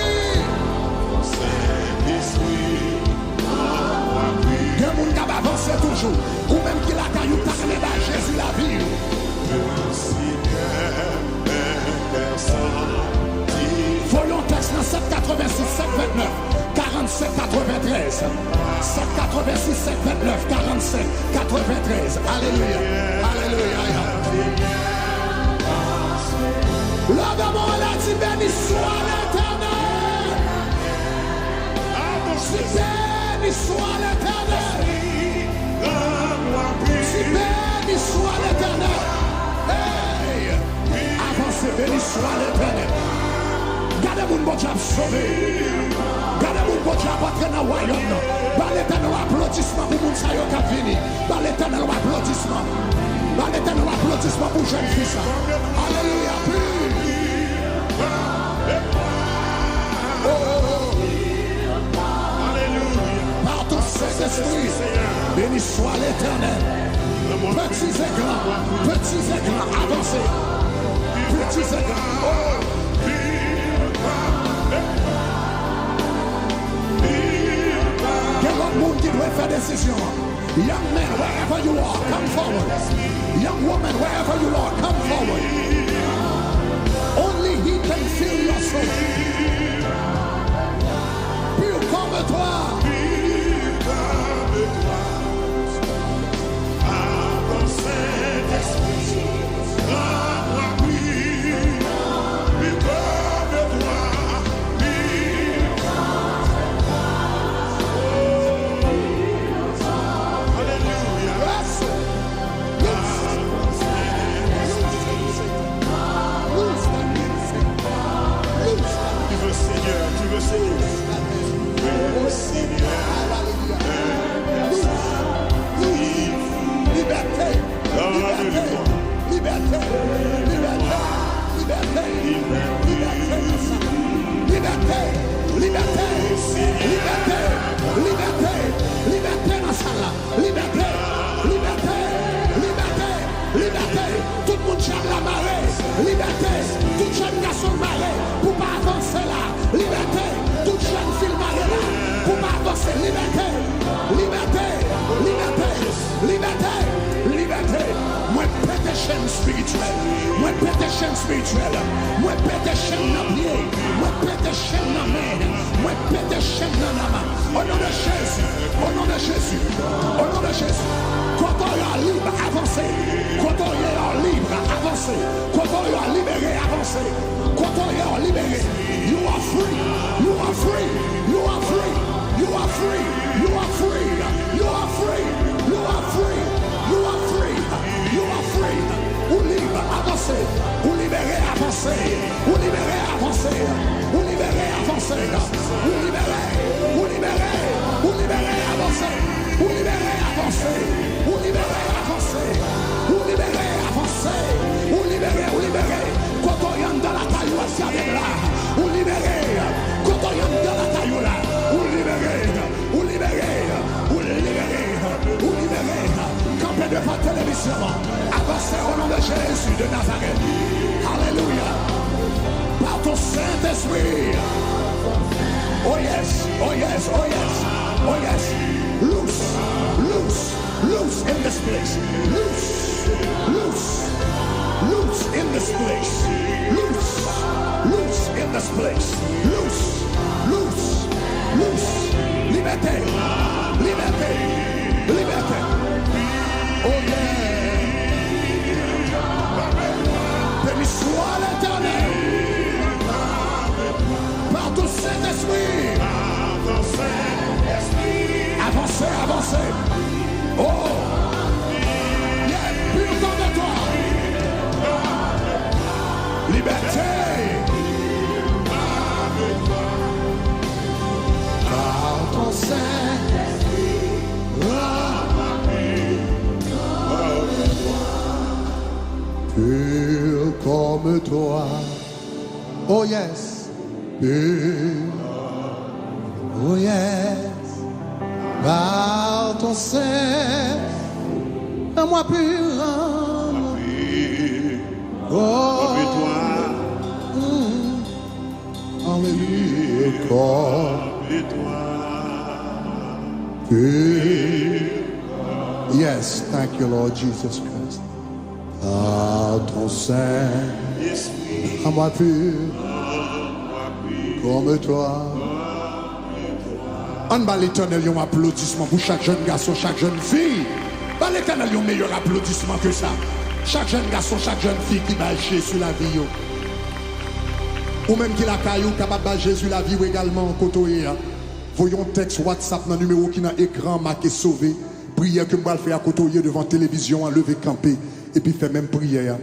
Il y a des gens qui avancent toujours. Ou même qui l'a caillou, t'as qu'à mettre Jésus la vie. Voyons texte dans 786, 729, 47, 93. 786, 729, 47, 93. Alléluia. Alléluia. L'homme a dit béni soit l'éternel. Si béni soit l'éternel. Si béni soit l'éternel. Hey! Avancez, béni soit l'éternel. Gardez mon bon Dieu sauvé. Gardez mon bon Dieu entrer dans le royaume. Par l'éternel applaudissement pour mon saillot qui a fini. Par l'éternel applaudissement. Par l'éternel applaudissement pour jeune fils. Alléluia. Par ton Saint-Esprit, béni soit l'éternel. Petits et grands, avancez. Petits et grands. Quel autre monde qui doit faire décision? Young man, wherever you are, come forward. Young woman, wherever you are, come forward. Only He can fill your soul. Pur comme toi. Comme toi, oh yes, oh yes, par ton sein, fais-moi pur, oh, alléluia, comme toi, yes, thank you, Lord Jesus Christ. Par ton sein, à moi pur, comme toi. On bat l'Éternel un applaudissement pour chaque jeune garçon, chaque jeune fille. Bat l'Éternel un meilleur applaudissement que ça. Chaque jeune garçon, chaque jeune fille qui bat Jésus la vie. Ou même qui la caillou, capable de Jésus la vie également, côté. Voyons texte WhatsApp dans le numéro qui est dans l'écran marqué sauvé. Prière que je vais faire à côté devant la télévision, à lever camper. Et puis faire même prière.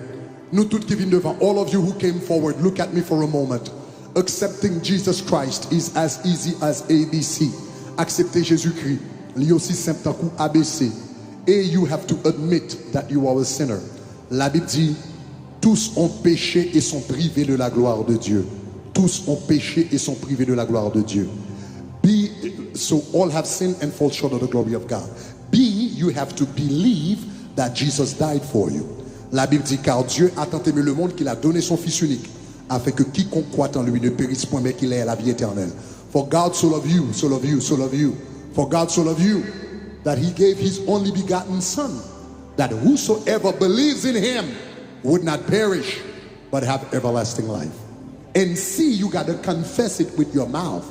Nous tous qui venons devant, all of you who came forward, look at me for a moment. Accepting Jesus Christ is as easy as ABC. Accepter Jésus-Christ, lui aussi simple tant ABC. Et you have to admit that you are a sinner. La Bible dit, tous ont péché et sont privés de la gloire de Dieu. Tous ont péché et sont privés de la gloire de Dieu. So all have sinned and fall short of the glory of God. You have to believe that Jesus died for you. La Bible dit, car Dieu a tant aimé le monde qu'il a donné son Fils unique, afin que quiconque croit en lui ne périsse point, mais qu'il ait la vie éternelle. For God so loved you, so loved you, so loved you. For God so loved you, that he gave his only begotten Son, that whosoever believes in him would not perish, but have everlasting life. And see, you got to confess it with your mouth.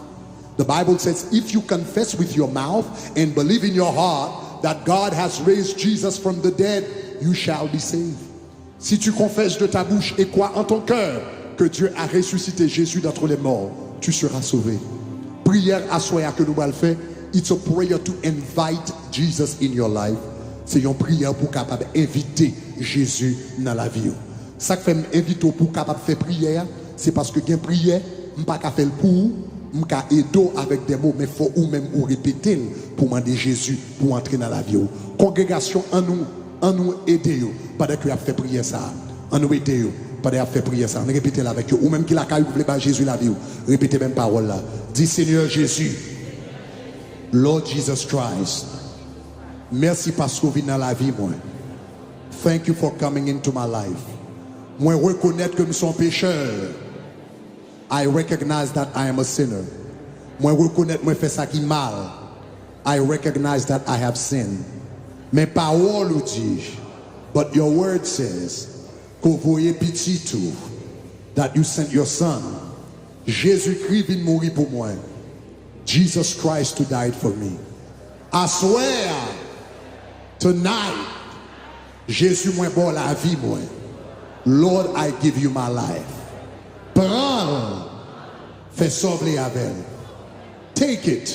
The Bible says, if you confess with your mouth and believe in your heart that God has raised Jesus from the dead, you shall be saved. Si tu confesses de ta bouche et crois en ton cœur que Dieu a ressuscité Jésus d'entre les morts, tu seras sauvé. Prière à soi que nous allons faire. It's a prayer to invite Jesus in your life. C'est une prière pour capable inviter Jésus dans la vie. Ça que fait inviter pour capable faire prière, c'est parce que une prière, on pas faire pour, on ka aider avec des mots, mais faut ou même ou répéter pour demander Jésus pour entrer dans la vie. Congrégation en nous aider pendant que a fait prière ça. En nous aider pendant que a fait prière ça. On répète là avec eux ou même qui la caille vous voulez pas Jésus la vie. Répétez même parole là. Dis Seigneur Jésus. Lord Jesus Christ, merci parce que vous venez dans la vie, moi. Thank you for coming into my life. Moi, reconnaître que je suis un pécheur. I recognize that I am a sinner. Moi, reconnaître que je fais ça qui mal. I recognize that I have sinned. Mes paroles disent, but your word says, que vous voyez pitié tout, that you sent your son. Jésus-Christ vient mourir pour moi. Jesus Christ who died for me. I swear tonight, Jésus moi bon la vie moi. Lord, I give you my life. Prends, fais sauver avec. Take it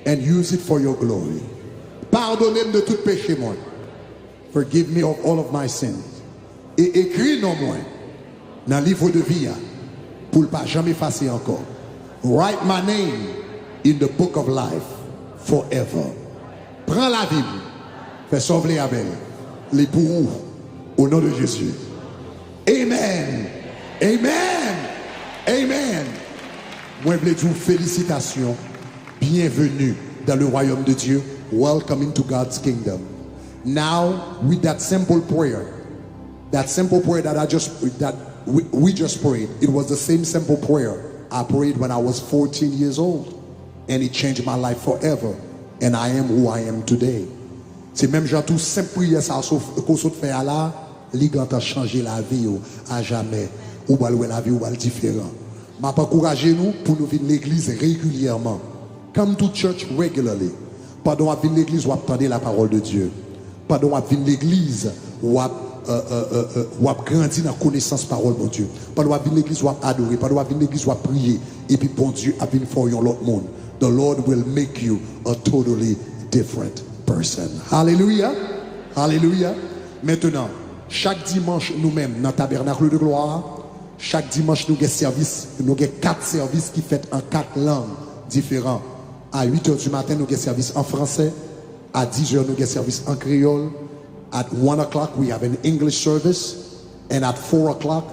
and use it for your glory. Pardonnez-moi de tout péché moi. Forgive me of all of my sins. Et écris non moi dans le livre de vie pour ne pas jamais effacer encore. Write my name in the book of life forever. Prends la Bible, fais sauver avec les pour au nom de Jésus. Amen. Amen. Amen. Moi, je veux dire félicitations. Bienvenue dans le royaume de Dieu. Welcome into God's kingdom. Now, with that simple prayer that we just prayed, it was the same simple prayer I prayed when I was 14 years old. And it changed my life forever. And I am who I am today. C'est même genre tout simple prière ça qu'on se fait là, l'iganta changer la vie à jamais. Ou va la vie ou va différent. M'a pas encourager nous pour nous venir l'église régulièrement. Come to church regularly. Pardon à venir l'église ou attendre la parole de Dieu. Pardon à venir l'église ou grandir dans la connaissance parole de Dieu. Pardon à venir l'église ou adorer. Pardon à venir l'église ou prier. Et puis bon Dieu a venir faire l'autre monde. The Lord will make you a totally different person. Hallelujah. Hallelujah. Maintenant, chaque dimanche, nous-mêmes, dans le tabernacle de gloire, chaque dimanche, nous avons service, nous avons 4 services qui fait en 4 langues différentes. À 8h du matin, nous avons service en français. À 10h, nous avons service en créole. At 1 o'clock, we have an English service. And at 4 o'clock,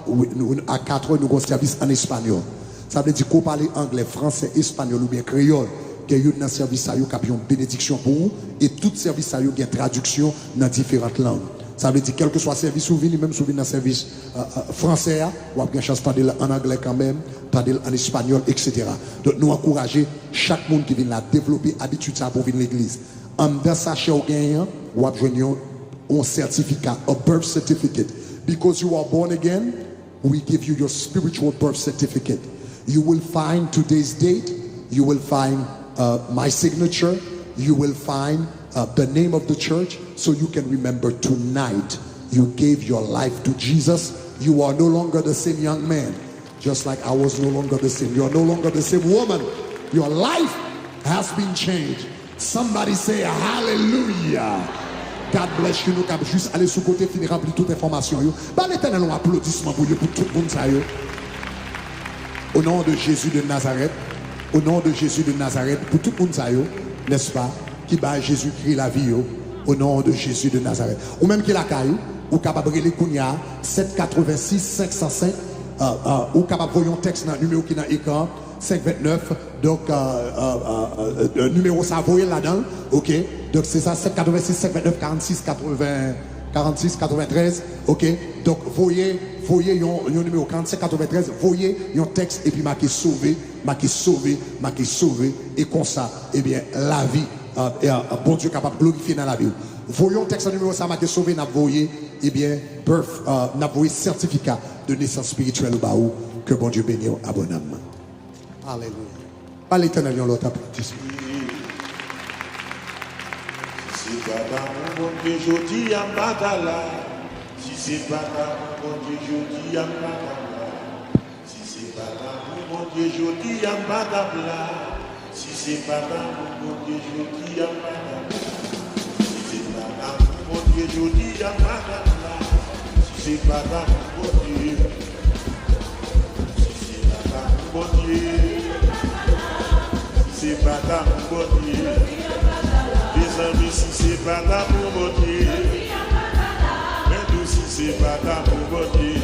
à 4h, nous avons service en espagnol. Ça veut dire qu'on parle anglais, français, espagnol ou bien créole. Il y a un service qui a une bénédiction pour vous. Et tout service a une traduction dans différentes langues. Ça veut dire quel que soit le service ou même si vous venez dans le service français, ou avez une chance de parler en anglais quand même, parler en espagnol, etc. Donc nous encourageons chaque monde qui vient là développer l'habitude pour venir à l'église. En dans sachet ou gagnant, ou avez un certificat, a birth certificate. Because you are born again, we give you your spiritual birth certificate. You will find today's date. You will find my signature. You will find the name of the church, so you can remember tonight you gave your life to Jesus. You are no longer the same young man, just like I was no longer the same. You are no longer the same woman. Your life has been changed. Somebody say hallelujah. God bless you. Nous avons juste aller sous côté finir remplir toute information. Bah l'Éternel un applaudissement pour tout le monde ça. Au nom de Jésus de Nazareth, au nom de Jésus de Nazareth, pour tout le monde ça, n'est-ce pas, qui bat Jésus-Christ la vie, au nom de Jésus de Nazareth. Ou même qui la caille, ou capable de Kounia, 786 505, ou capable de voir un texte dans le numéro qui est dans l'écran, 529, donc numéro ça voyez là-dedans, ok, donc c'est ça, 786 529 46 80 46 93, ok, donc voyez un numéro 45 93, voyez un texte et puis marqué sauvé, et comme ça, eh bien la vie bon Dieu capable de glorifier dans la vie. Voyons le texte numéro 5 qui sauvé, n'a voyé, eh bien, n'a voyé certificat de naissance spirituelle au baou, que bon Dieu bénisse abondamment. Alléluia. Par l'éternel, on l'autre applaudissement. Si c'est pas dans mon Dieu, je dis à Madala. Si c'est pas dans mon Dieu, je dis à Madala. Si c'est pas dans mon Dieu, je dis à Madala. Si c'est pas dans mon Dieu, je dis à Madala. Si c'est pas dans mon Dieu, je dis à Madala. Si c'est pas dans mon Dieu, si c'est pas dans mon Dieu, si c'est pas dans mon Dieu. Les amis, si c'est pas là pour mon Dieu, mais nous, si c'est pas là pour mon Dieu,